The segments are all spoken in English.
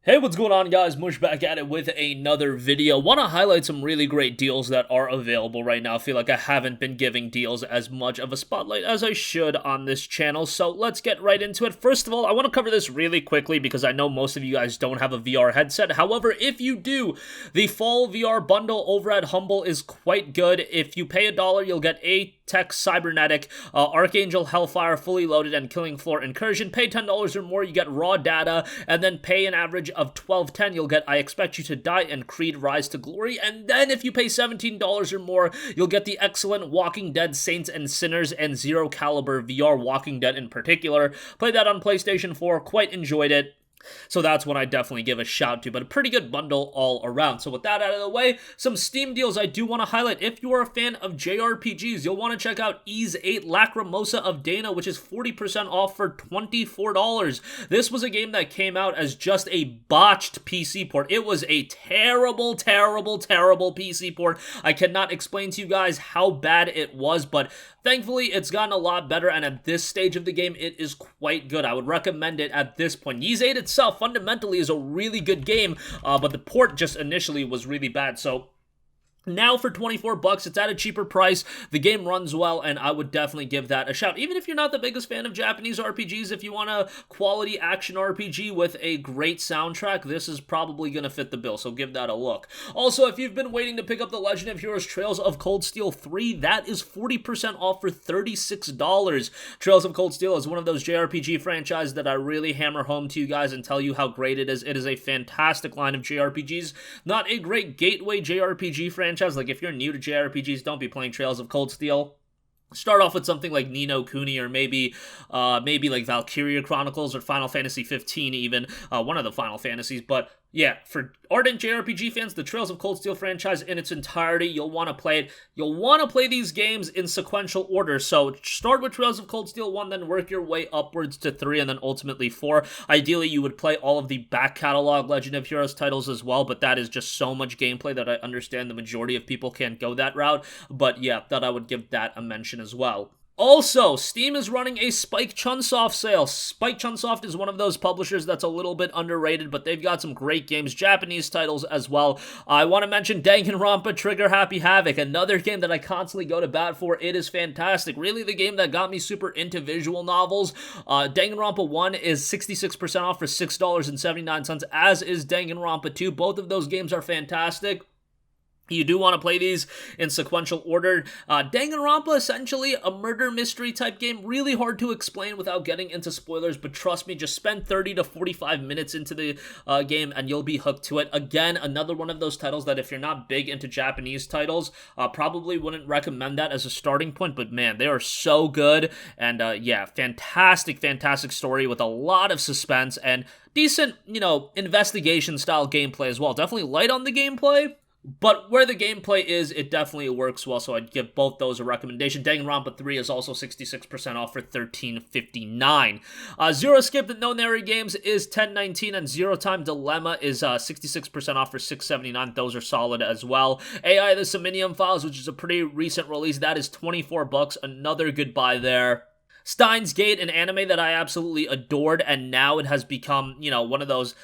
Hey, what's going on, guys? Mush back at it with another video. Want to highlight some really great deals that are available right now. I feel like I haven't been giving deals as much of a spotlight as I should on this channel, so let's get right into it. First of all, I want to cover this really quickly because I know most of you guys don't have a VR headset. However, if you do, the fall VR bundle over at Humble is quite good. If you pay $1, you'll get Tech Cybernetic, Archangel Hellfire fully loaded, and Killing Floor Incursion. Pay $10 or more, you get raw data, and then pay an average of $12.10, you'll get I Expect You to Die and Creed Rise to Glory. And then if you pay $17 or more, you'll get the excellent Walking Dead Saints and Sinners and Zero Caliber VR Walking Dead in particular. Played that on PlayStation 4, quite enjoyed it. So that's one I definitely give a shout to, but a pretty good bundle all around. So with that out of the way, some Steam deals I do want to highlight. If you are a fan of JRPGs, you'll want to check out Ys 8 Lacrimosa of Dana, which is 40% off for $24. This was a game that came out as just a botched PC port. It was a terrible, terrible, terrible PC port. I cannot explain to you guys how bad it was, but thankfully it's gotten a lot better, and at this stage of the game, it is quite good. I would recommend it at this point. Ys 8 itself fundamentally is a really good game, but the port just initially was really bad. So now for $24, it's at a cheaper price. The game runs well, and I would definitely give that a shout. Even if you're not the biggest fan of Japanese RPGs, if you want a quality action RPG with a great soundtrack, this is probably going to fit the bill, so give that a look. Also, if you've been waiting to pick up The Legend of Heroes Trails of Cold Steel 3, that is 40% off for $36. Trails of Cold Steel is one of those JRPG franchises that I really hammer home to you guys and tell you how great it is. It is a fantastic line of JRPGs. Not a great gateway JRPG franchise. Like, if you're new to JRPGs, don't be playing Trails of Cold Steel. Start off with something like Ni no Kuni, or maybe like Valkyria Chronicles or Final Fantasy 15 even, one of the Final Fantasies. But yeah, for ardent JRPG fans, the Trails of Cold Steel franchise in its entirety, you'll want to play it. You'll want to play these games in sequential order. So start with Trails of Cold Steel 1, then work your way upwards to 3, and then ultimately 4. Ideally, you would play all of the back catalog Legend of Heroes titles as well, but that is just so much gameplay that I understand the majority of people can't go that route. But yeah, thought I would give that a mention as well. Also, Steam is running a Spike Chunsoft sale. Spike Chunsoft is one of those publishers that's a little bit underrated, but they've got some great games, Japanese titles as well. I want to mention Danganronpa Trigger Happy Havoc, another game that I constantly go to bat for. It is fantastic. Really the game that got me super into visual novels. Danganronpa 1 is 66% off for $6.79, as is Danganronpa 2. Both of those games are fantastic. You do want to play these in sequential order. Danganronpa, essentially a murder mystery type game. Really hard to explain without getting into spoilers, but trust me, just spend 30 to 45 minutes into the game and you'll be hooked to it. Again, another one of those titles that if you're not big into Japanese titles, probably wouldn't recommend that as a starting point, but man, they are so good. And yeah, fantastic, fantastic story with a lot of suspense and decent, investigation style gameplay as well. Definitely light on the gameplay, but where the gameplay is, it definitely works well, so I'd give both those a recommendation. Danganronpa 3 is also 66% off for $13.59. Zero Skip the No Nary Games is $10.19, and Zero Time Dilemma is 66% off for $6.79. Those are solid as well. AI The Somnium Files, which is a pretty recent release, that is $24. Another good buy there. Steins Gate, an anime that I absolutely adored, and now it has become, one of those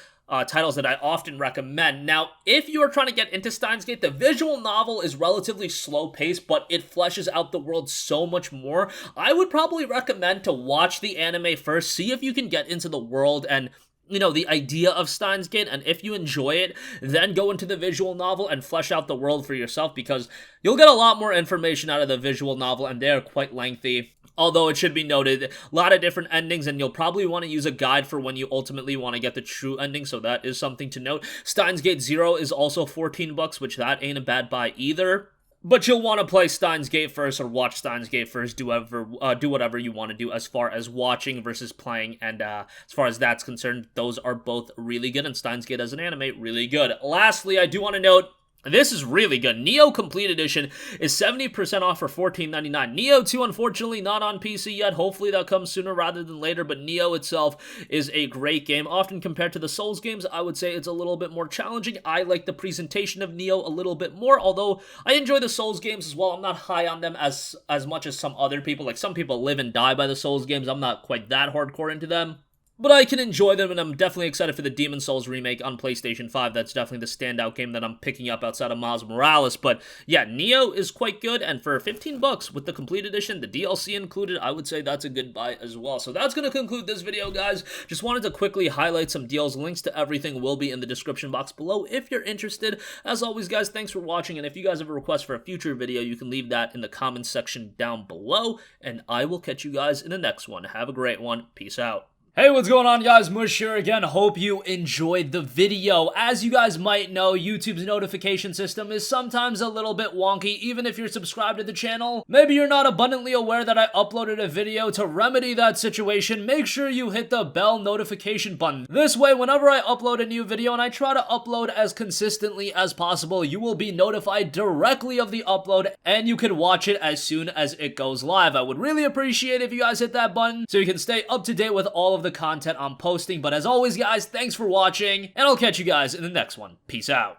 titles that I often recommend. Now, if you are trying to get into Steins Gate, the visual novel is relatively slow-paced, but it fleshes out the world so much more. I would probably recommend to watch the anime first, see if you can get into the world and the idea of Steins Gate, and if you enjoy it, then go into the visual novel and flesh out the world for yourself, because you'll get a lot more information out of the visual novel, and they are quite lengthy. Although it should be noted, a lot of different endings, and you'll probably want to use a guide for when you ultimately want to get the true ending, so that is something to note. Steins Gate Zero is also $14, which that ain't a bad buy either. But you'll want to play Steins Gate first, or watch Steins Gate first, do whatever you want to do as far as watching versus playing, and as far as that's concerned, those are both really good, and Steins Gate as an anime, really good. Lastly, I do want to note, this is really good. Nioh Complete Edition is 70% off for $14.99. Nioh 2, unfortunately, not on PC yet. Hopefully that comes sooner rather than later, but Nioh itself is a great game. Often compared to the Souls games, I would say it's a little bit more challenging. I like the presentation of Nioh a little bit more, although I enjoy the Souls games as well. I'm not high on them as much as some other people. Like, some people live and die by the Souls games. I'm not quite that hardcore into them. but I can enjoy them, and I'm definitely excited for the Demon's Souls remake on PlayStation 5. That's definitely the standout game that I'm picking up outside of Miles Morales. But yeah, Nioh is quite good, and for 15 bucks with the complete edition, the DLC included, I would say that's a good buy as well. So that's going to conclude this video, guys. Just wanted to quickly highlight some deals. Links to everything will be in the description box below if you're interested. As always, guys, thanks for watching, and if you guys have a request for a future video, you can leave that in the comments section down below, and I will catch you guys in the next one. Have a great one. Peace out. Hey, what's going on, guys? Mush here again. Hope you enjoyed the video. As you guys might know, YouTube's notification system is sometimes a little bit wonky, even if you're subscribed to the channel. Maybe you're not abundantly aware that I uploaded a video. To remedy that situation, make sure you hit the bell notification button. This way, whenever I upload a new video, and I try to upload as consistently as possible, you will be notified directly of the upload, and you can watch it as soon as it goes live. I would really appreciate if you guys hit that button so you can stay up to date with all of the content I'm posting. But as always, guys, thanks for watching, and I'll catch you guys in the next one. Peace out.